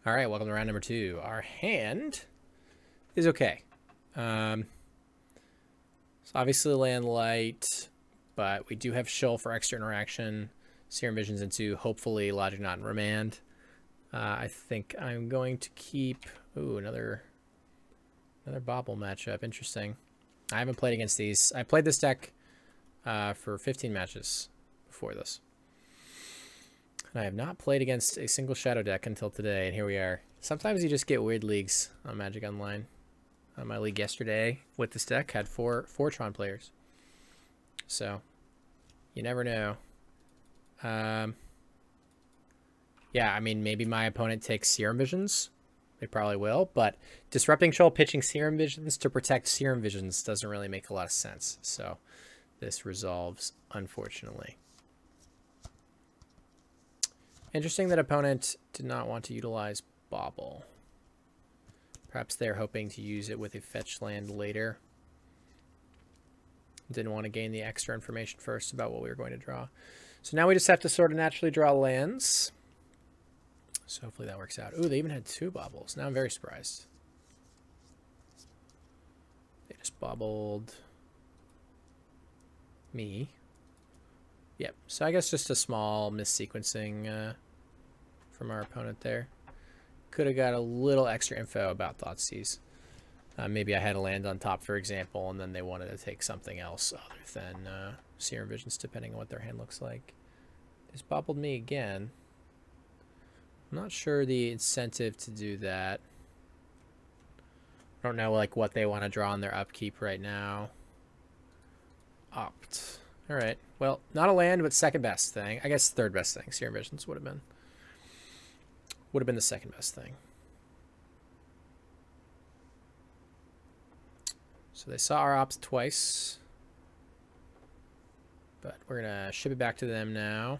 All right, welcome to round number 2. Our hand is okay. It's obviously land light, but we do have Shoal for extra interaction, Serum Visions into hopefully Logic Knot and Remand. I think I'm going to keep... Ooh, another Bobble matchup. Interesting. I haven't played against these. I played this deck for 15 matches before this. And I have not played against a single Shadow deck until today, and here we are. Sometimes you just get weird leagues on Magic Online. My league yesterday with this deck had four Tron players. So, you never know. Yeah, I mean, maybe my opponent takes Serum Visions. They probably will, but Disrupting Shoal pitching Serum Visions to protect Serum Visions doesn't really make a lot of sense. So, this resolves, unfortunately. Interesting that opponent did not want to utilize Bobble. Perhaps they're hoping to use it with a fetch land later. Didn't want to gain the extra information first about what we were going to draw. So now we just have to sort of naturally draw lands. So hopefully that works out. Ooh, they even had 2 bobbles. Now I'm very surprised. They just bobbled me. Yep. So I guess just a small missequencing from our opponent there. Could have got a little extra info about Thoughtseize. Maybe I had a land on top, for example, and then they wanted to take something else other than Serum Visions, depending on what their hand looks like. They just bobbled me again. I'm not sure the incentive to do that. I don't know like what they want to draw on their upkeep right now. Opt. All right. Well, not a land, but second best thing. I guess third best thing. Serum Visions would have been the second best thing. So they saw our ops twice, but we're gonna ship it back to them now.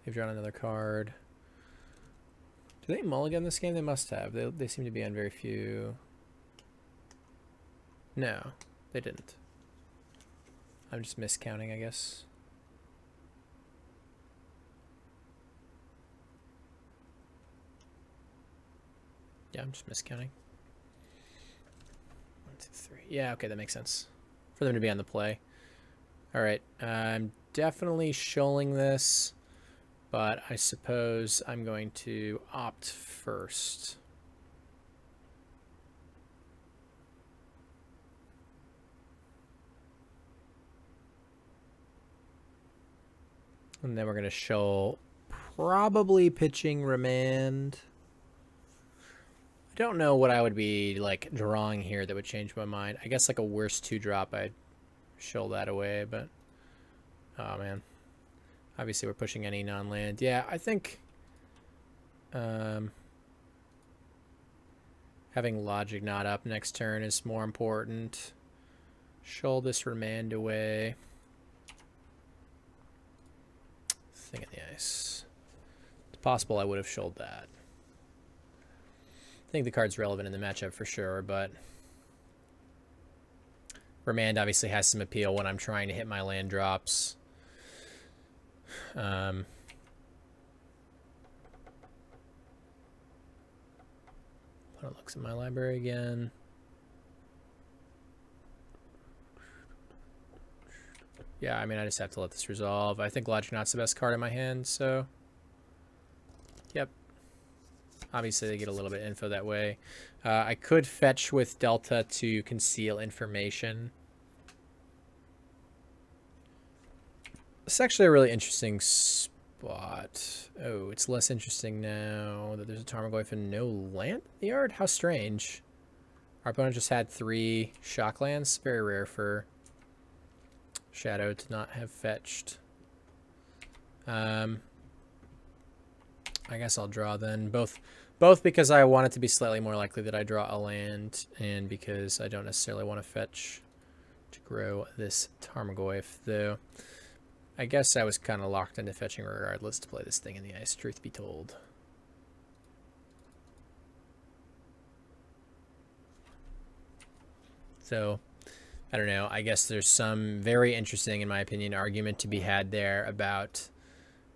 They've drawn another card. Do they mulligan this game? They must have. They seem to be on very few. No, they didn't. I'm just miscounting, I guess. Yeah, I'm just miscounting. 1, 2, 3. Yeah, okay, that makes sense. For them to be on the play. Alright, I'm definitely shoaling this, but I suppose I'm going to opt first. And then we're going to shoal, probably pitching Remand. I don't know what I would be like drawing here that would change my mind. I guess like a worse 2-drop, I'd shoal that away, but oh man. Obviously we're pushing any non-land. Yeah, I think having Logic Knot up next turn is more important. Shoal this Remand away. Thing in the ice. It's possible I would have shoaled that. I think the card's relevant in the matchup for sure, but Remand obviously has some appeal when I'm trying to hit my land drops. What looks at my library again. Yeah, I mean, I just have to let this resolve. I think Logic Knot's the best card in my hand, so yep. Obviously, they get a little bit of info that way. I could fetch with Delta to conceal information. It's actually a really interesting spot. Oh, it's less interesting now that there's a Tarmogoyf and no land in the yard? How strange. Our opponent just had 3 shock lands. Very rare for Shadow to not have fetched. I guess I'll draw then. Both because I want it to be slightly more likely that I draw a land, and because I don't necessarily want to fetch to grow this Tarmogoyf, though. I guess I was kind of locked into fetching regardless to play this thing in the ice, truth be told. So, I don't know. I guess there's some very interesting, in my opinion, argument to be had there about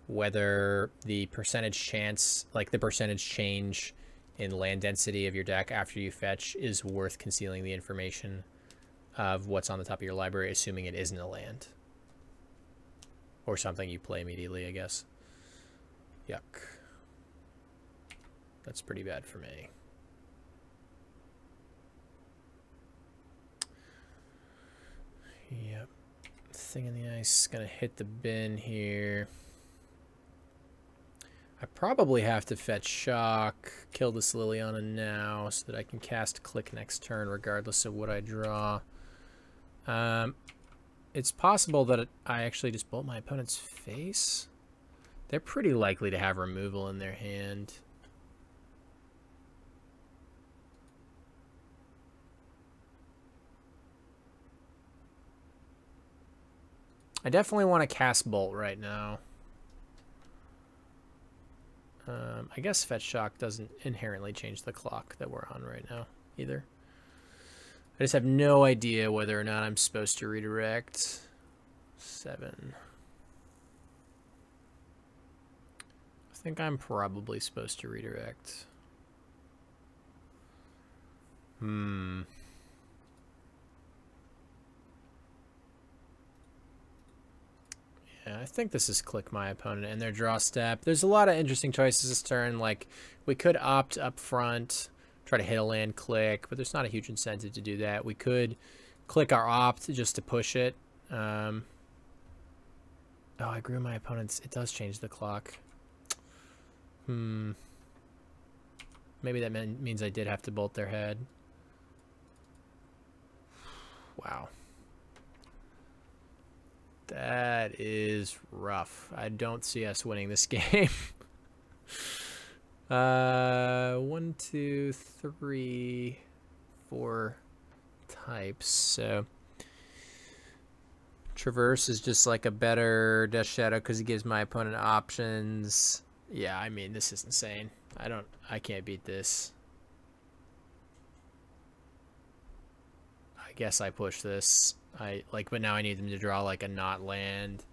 whether the percentage chance, like the percentage change in land density of your deck after you fetch is worth concealing the information of what's on the top of your library, assuming it isn't a land. Or something you play immediately, I guess. Yuck. That's pretty bad for me. Yep. Thing in the ice is gonna hit the bin here. I probably have to fetch shock, kill this Liliana now so that I can cast click next turn regardless of what I draw. It's possible that I actually just bolt my opponent's face. They're pretty likely to have removal in their hand. I definitely want to cast bolt right now. I guess fetch shock doesn't inherently change the clock that we're on right now either. I just have no idea whether or not I'm supposed to redirect. 7. I think I'm probably supposed to redirect. Yeah, I think this is click my opponent and their draw step. There's a lot of interesting choices this turn. Like, we could opt up front, try to hit a land click, but there's not a huge incentive to do that. We could click our opt just to push it. Oh, I grew my opponent's. It does change the clock. Maybe that means I did have to bolt their head. Wow. That is rough. I don't see us winning this game. 1, 2, 3, 4 types. So Traverse is just like a better Death Shadow because he gives my opponent options. Yeah, I mean, this is insane. I can't beat this. I guess I push this. But now I need them to draw like a not land.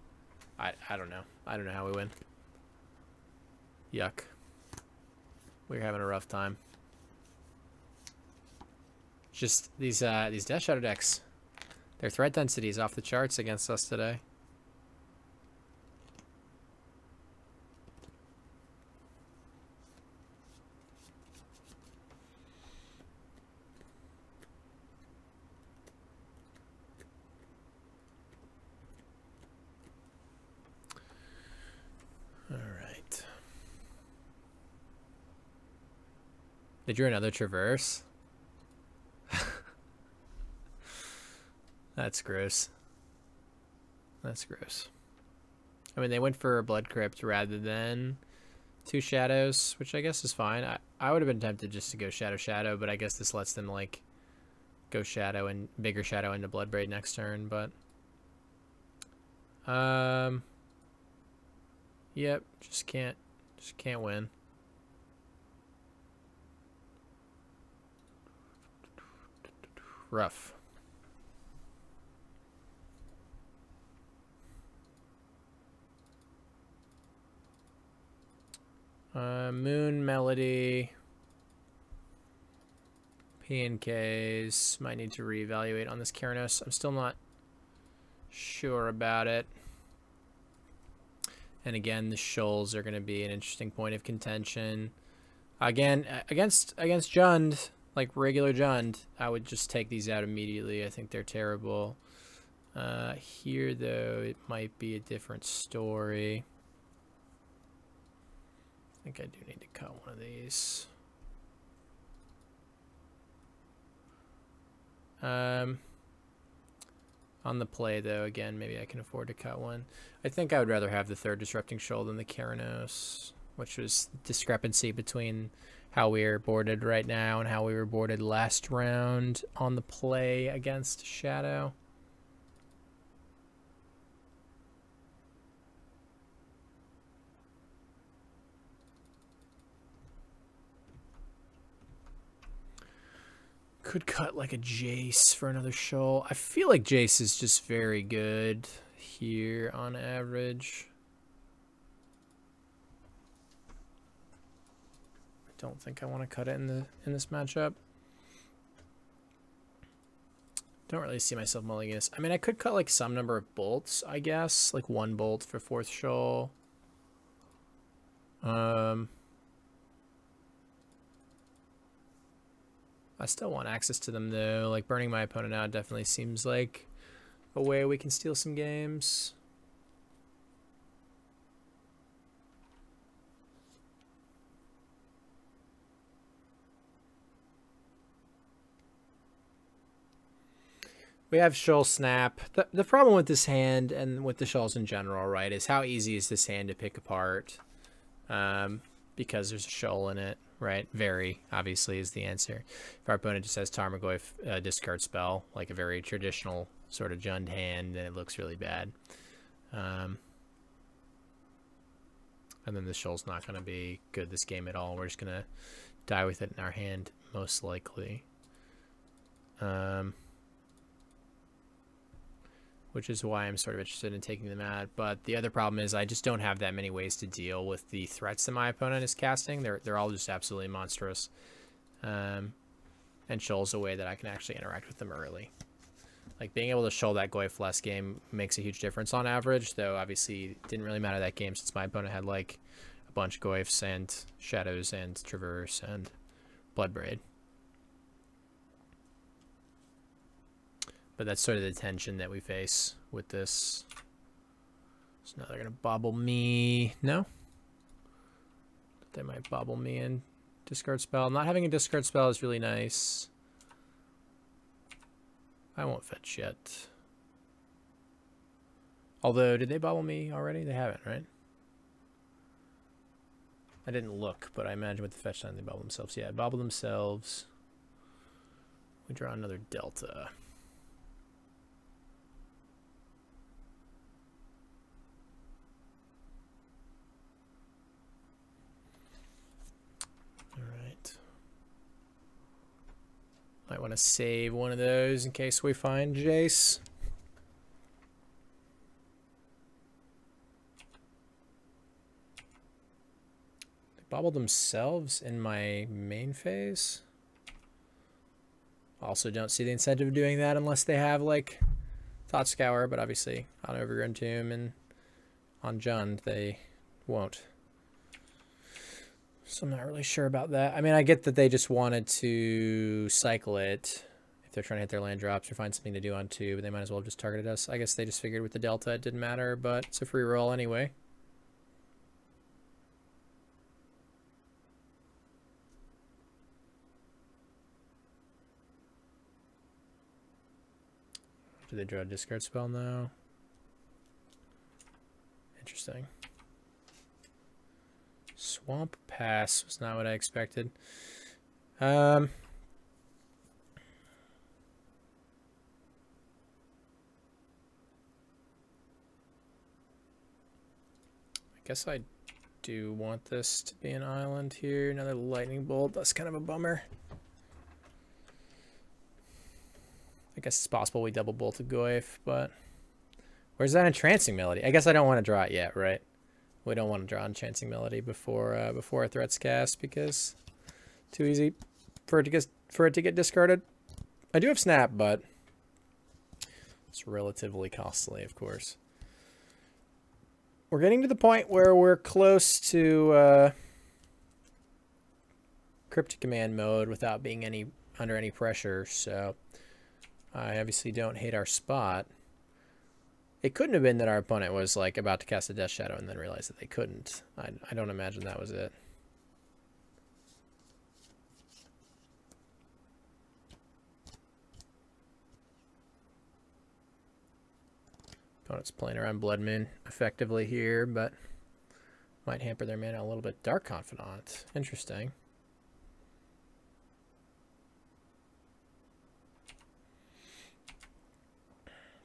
I don't know. I don't know how we win. Yuck. We're having a rough time. Just these Death Shadow decks. Their threat density is off the charts against us today. They drew another Traverse. That's gross. That's gross. I mean, they went for a Blood Crypt rather than 2 Shadows, which I guess is fine. I would have been tempted just to go Shadow, but I guess this lets them, like, go Shadow and bigger Shadow into Bloodbraid next turn, but... Yep, just can't win. Rough. Moon Melody. P&Ks. Might need to reevaluate on this Keranos. I'm still not sure about it. And again, the Shoals are going to be an interesting point of contention. Again, against Jund, like regular Jund, I would just take these out immediately. I think they're terrible. Here, though, it might be a different story. I think I do need to cut one of these. On the play, though, again, maybe I can afford to cut one. I think I would rather have the 3rd Disrupting Shoal than the Keranos, which was discrepancy between how we are boarded right now and how we were boarded last round on the play against Shadow. Could cut like a Jace for another Shoal. I feel like Jace is just very good here on average. don't think I want to cut it in this matchup. Don't really see myself mulliganing this. I mean, I could cut like some number of bolts, I guess, like 1 bolt for 4th shoal. I still want access to them though. Like burning my opponent out definitely seems like a way we can steal some games. We have shoal snap. The problem with this hand and with the shoals in general, right, is how easy is this hand to pick apart? Because there's a shoal in it, right? Very, obviously, is the answer. If our opponent just has Tarmogoyf discard spell, like a very traditional sort of Jund hand, then it looks really bad. And then the shoal's not going to be good this game at all. We're just going to die with it in our hand, most likely. Which is why I'm sort of interested in taking them out. But the other problem is I just don't have that many ways to deal with the threats that my opponent is casting. They're all just absolutely monstrous. And shoal's a way that I can actually interact with them early. Like being able to shoal that Goyf last game makes a huge difference on average, though obviously it didn't really matter that game since my opponent had like a bunch of Goyfs and Shadows and Traverse and Bloodbraid. But that's sort of the tension that we face with this. So now they're going to bobble me. No? They might bobble me and discard spell. Not having a discard spell is really nice. I won't fetch yet. Although, did they bobble me already? They haven't, right? I didn't look, but I imagine with the fetch time they bobble themselves. Yeah, bobble themselves. We draw another Delta. Might want to save one of those in case we find Jace. They bobbled themselves in my main phase. Also don't see the incentive of doing that unless they have like Thought Scour, but obviously on Overgrown Tomb and on Jund they won't. So I'm not really sure about that. I mean, I get that they just wanted to cycle it if they're trying to hit their land drops or find something to do on 2, but they might as well have just targeted us. I guess they just figured with the Delta it didn't matter, but it's a free roll anyway. Do they draw a discard spell now? Interesting. Swamp Pass was not what I expected. I guess I do want this to be an island here. Another lightning bolt. That's kind of a bummer. I guess it's possible we double bolt a Goyf, but where's that entrancing melody? I guess I don't want to draw it yet, right? We don't want to draw Enchanting Melody before a threat's cast because too easy for it to get discarded. I do have Snap, but it's relatively costly, of course. We're getting to the point where we're close to Cryptic Command mode without being under any pressure, so I obviously don't hate our spot. It couldn't have been that our opponent was like about to cast a Death Shadow and then realized that they couldn't. I don't imagine that was it. Opponent's playing around Blood Moon effectively here, but might hamper their mana a little bit. Dark Confidant. Interesting.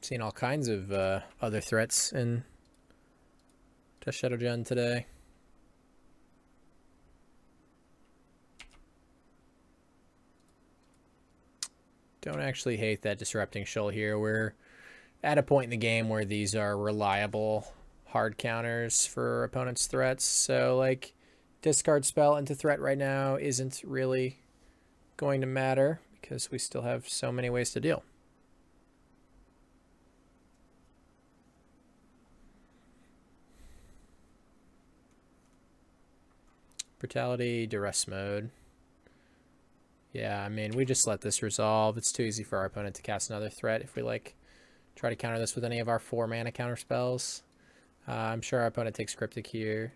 Seen all kinds of other threats in Death Shadow Jund today. Don't actually hate that Disrupting Shoal here. We're at a point in the game where these are reliable hard counters for opponent's threats. So, like, discard spell into threat right now isn't really going to matter because we still have so many ways to deal. Brutality, duress mode. Yeah, I mean, we just let this resolve. It's too easy for our opponent to cast another threat if we, like, try to counter this with any of our 4-mana counter spells. I'm sure our opponent takes Cryptic here.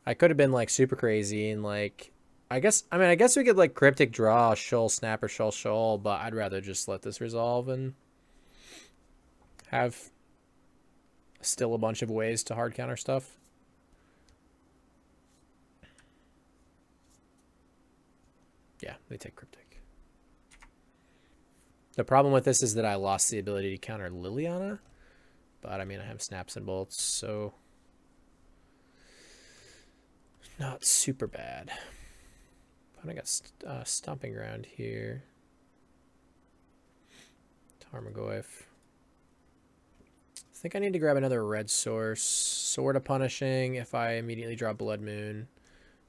I could have been, like, super crazy and, like, I guess we could, like, Cryptic draw, Shoal Snap, or Shoal, but I'd rather just let this resolve and have still a bunch of ways to hard counter stuff. Yeah, they take Cryptic. The problem with this is that I lost the ability to counter Liliana. But, I mean, I have Snaps and Bolts, so not super bad. But I got Stomping Ground here. Tarmogoyf. I think I need to grab another red source. Sword of Punishing if I immediately draw Blood Moon.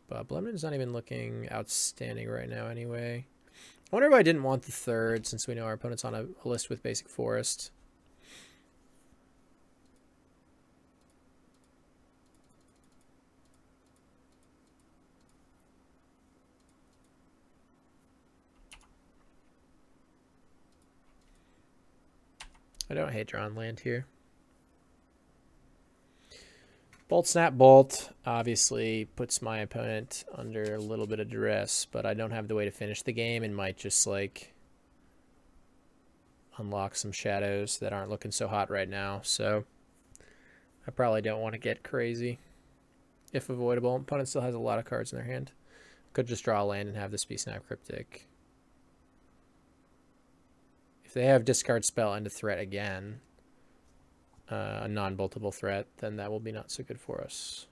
But Blood Moon's not even looking outstanding right now anyway. I wonder if I didn't want the third, since we know our opponent's on a list with Basic Forest. I don't hate drawing land here. Bolt, Snap, Bolt obviously puts my opponent under a little bit of duress, but I don't have the way to finish the game and might just, like, unlock some shadows that aren't looking so hot right now. So I probably don't want to get crazy if avoidable. Opponent still has a lot of cards in their hand. Could just draw a land and have this be Snap Cryptic. If they have discard spell into threat again, a non-boltable threat, then that will be not so good for us.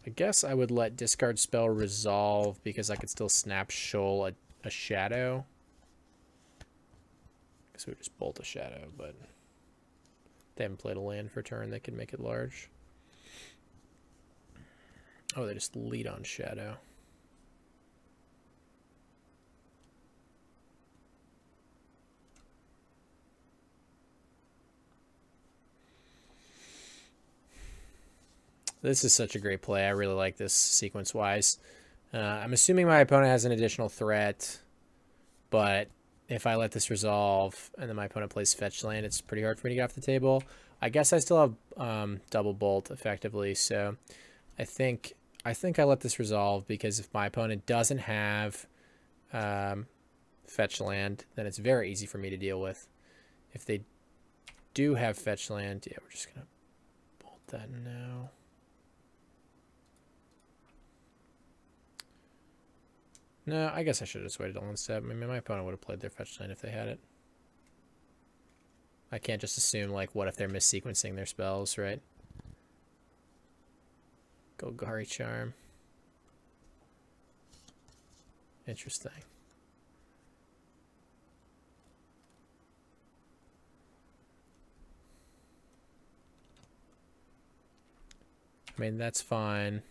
I guess I would let discard spell resolve because I could still Snap Shoal a shadow. I guess we would just bolt a shadow, but they haven't played a land for turn. They could make it large. Oh, they just lead on shadow. This is such a great play. I really like this sequence-wise. I'm assuming my opponent has an additional threat, but if I let this resolve and then my opponent plays fetch land, it's pretty hard for me to get off the table. I guess I still have double bolt effectively, so I think I let this resolve because if my opponent doesn't have fetch land, then it's very easy for me to deal with. If they do have fetch land, yeah, we're just going to bolt that now. No, I guess I should have just waited on one step. I mean, my opponent would have played their fetch land if they had it. I can't just assume, like, what if they're missequencing their spells, right? Golgari Charm. Interesting. I mean, that's fine.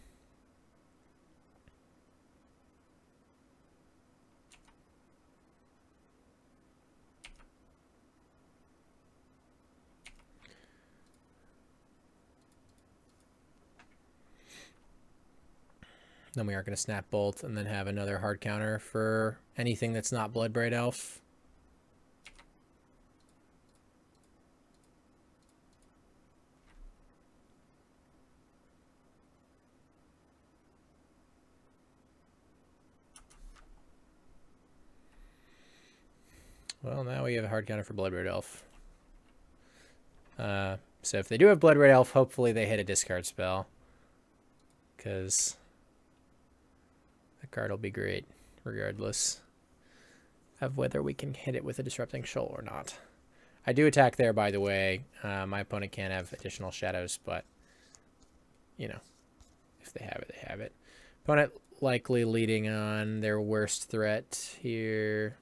Then we are going to Snap Bolt and then have another hard counter for anything that's not Bloodbraid Elf. Well, now we have a hard counter for Bloodbraid Elf. So if they do have Bloodbraid Elf, hopefully they hit a discard spell, because that card will be great, regardless of whether we can hit it with a Disrupting Shoal or not. I do attack there, by the way. My opponent can't have additional shadows, but, you know, if they have it, they have it. Opponent likely leading on their worst threat here.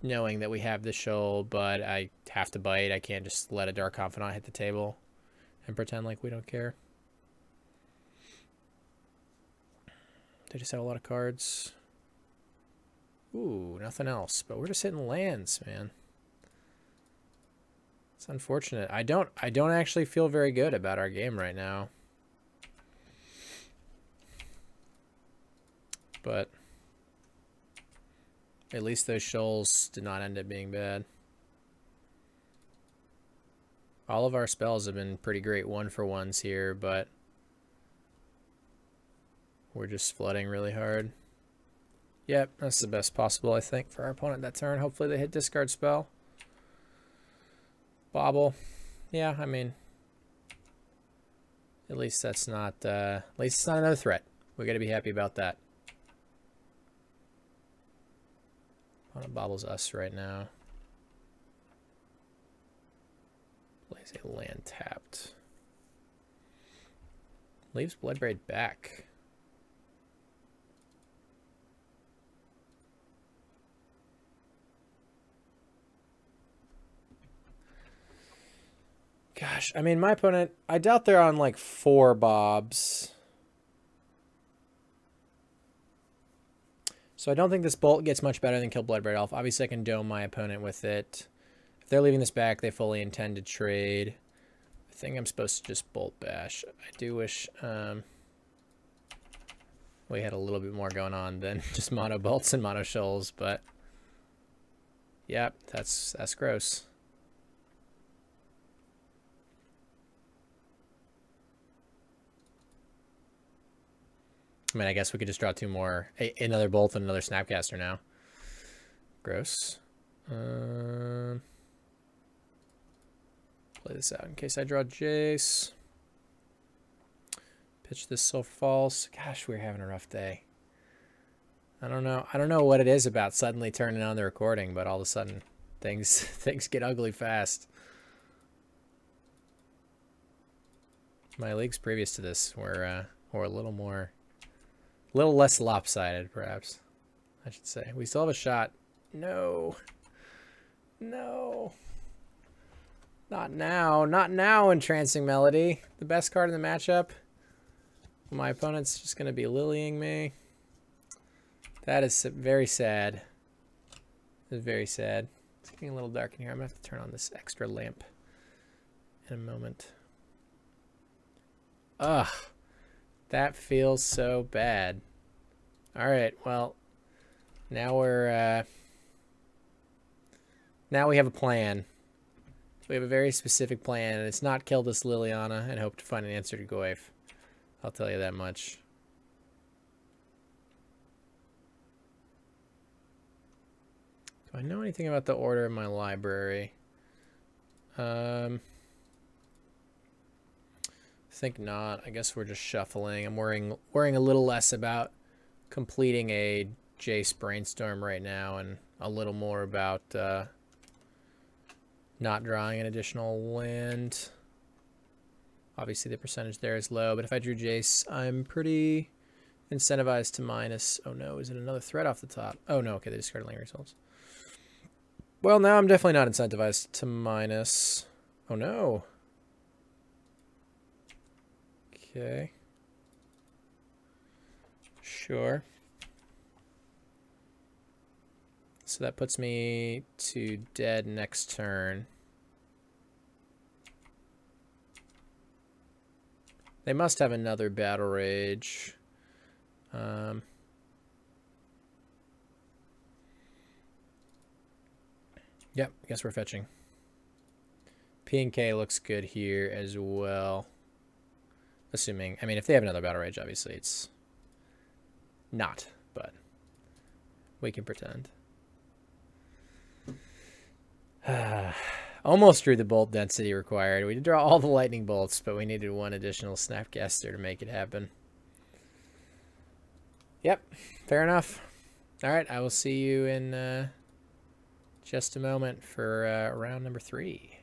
knowing that we have the shoal, but I have to bite. I can't just let a Dark Confidant hit the table and pretend like we don't care. They just have a lot of cards. Ooh, nothing else. But we're just hitting lands, man. It's unfortunate. I don't actually feel very good about our game right now. But at least those shoals did not end up being bad. All of our spells have been pretty great one-for-ones here, but we're just flooding really hard. Yep, that's the best possible, I think, for our opponent that turn. Hopefully they hit discard spell. Bobble. Yeah, I mean, at least that's not, at least it's not another threat. We gotta be happy about that. Opponent bobbles us right now. Plays a land tapped. Leaves Bloodbraid back. Gosh, I mean, my opponent, I doubt they're on like 4 bobs. So I don't think this bolt gets much better than Kill Bloodbraid Elf. Obviously, I can dome my opponent with it. If they're leaving this back, they fully intend to trade. I think I'm supposed to just bolt bash. I do wish we had a little bit more going on than just mono bolts and mono shoals, but yep, that's gross. I mean, I guess we could just draw 2 more. Another bolt and another Snapcaster now. Gross. Play this out in case I draw Jace. Pitch this so false. Gosh, we're having a rough day. I don't know what it is about suddenly turning on the recording, but all of a sudden things get ugly fast. My leagues previous to this were a little less lopsided, perhaps, I should say. We still have a shot. No. No. Not now. Not now, Entrancing Melody. The best card in the matchup. My opponent's just going to be lilying me. That is very sad. It's very sad. It's getting a little dark in here. I'm going to have to turn on this extra lamp in a moment. Ugh. That feels so bad. All right, well, now we have a plan. We have a very specific plan, and it's not kill this Liliana and hope to find an answer to Goyf. I'll tell you that much. Do I know anything about the order of my library? I think not. I guess we're just shuffling. I'm worrying a little less about completing a Jace Brainstorm right now and a little more about not drawing an additional land. Obviously the percentage there is low, but if I drew Jace, I'm pretty incentivized to minus. Oh no, is it another threat off the top? Oh no, okay, they discarded lane results. Well, now I'm definitely not incentivized to minus. Oh no. Okay. Sure. So that puts me to dead next turn. They must have another Battle Rage. Yep, I guess we're fetching. P and K looks good here as well. Assuming, I mean, if they have another Battle Rage, obviously it's not, but we can pretend. Almost drew the bolt density required. We did draw all the lightning bolts, but we needed 1 additional Snapcaster to make it happen. Yep, fair enough. All right, I will see you in just a moment for round number 3.